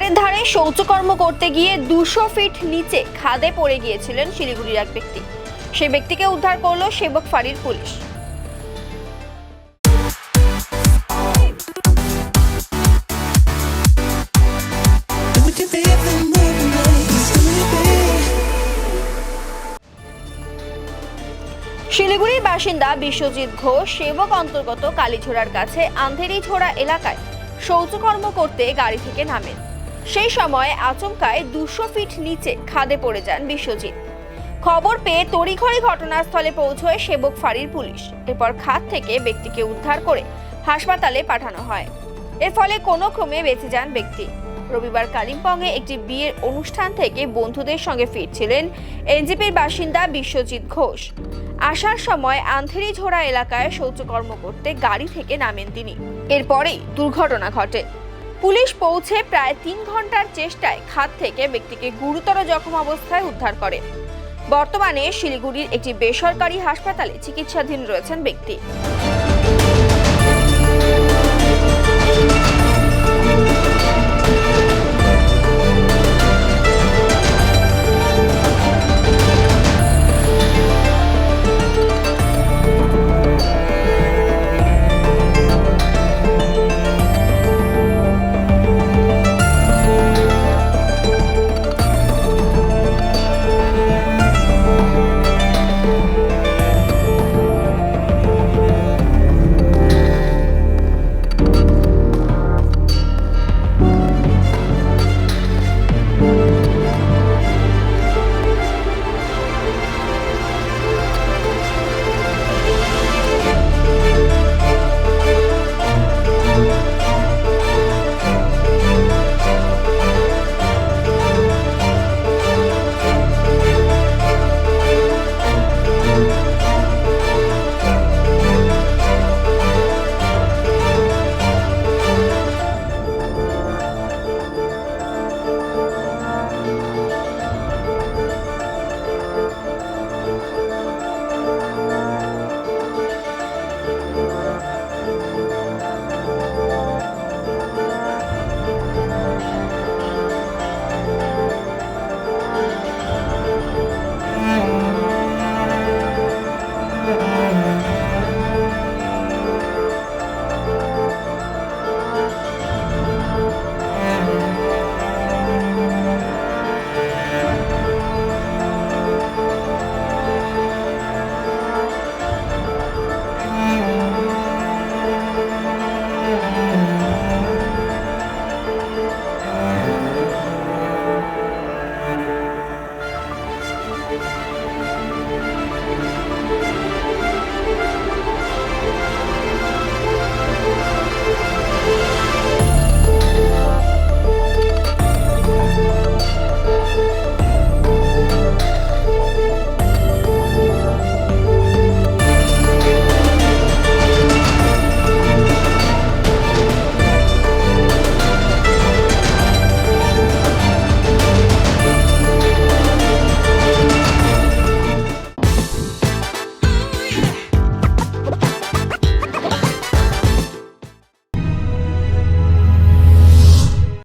খাবারের ধারে শৌচকর্ম করতে গিয়ে 200 ফিট নিচে খাদে পড়ে গিয়েছিলেন শিলিগুড়ির এক ব্যক্তি। সেই ব্যক্তিকে উদ্ধার করলো সেবক ফাঁড়ির পুলিশ। শিলিগুড়ির বাসিন্দা বিশ্বজিৎ ঘোষ সেবক অন্তর্গত কালীঝোড়ার কাছে আন্ধেরিঝোড়া এলাকায় শৌচকর্ম করতে গাড়ি থেকে নামেন। সেই সময় আচমকায় 200 ফিট নিচে খাদে পড়ে যান বিশ্বজিৎ। খবর পেয়ে তড়িঘড়ি ঘটনাস্থলে পৌঁছয় সেবক ফাঁড়ির পুলিশ। এরপর খাদ থেকে ব্যক্তিকে উদ্ধার করে হাসপাতালে পাঠানো হয়। এর ফলে কোনো ক্রমে বেঁচে যান ব্যক্তি। রবিবার কালিম্পংয়ে একটি বিয়ের অনুষ্ঠান থেকে বন্ধুদের সঙ্গে ফিরছিলেন এনজেপির বাসিন্দা বিশ্বজিৎ ঘোষ। আসার সময় আন্ধেরিঝোড়া এলাকায় শৌচকর্ম করতে গাড়ি থেকে নামেন তিনি। এরপরেই দুর্ঘটনা ঘটে। পুলিশ পৌঁছে প্রায় 3 ঘন্টার চেষ্টায় খাদ থেকে ব্যক্তিকে গুরুতর জখম অবস্থায় উদ্ধার করে। বর্তমানে শিলিগুড়ির একটি বেসরকারি হাসপাতালে চিকিৎসাধীন রয়েছেন ব্যক্তি।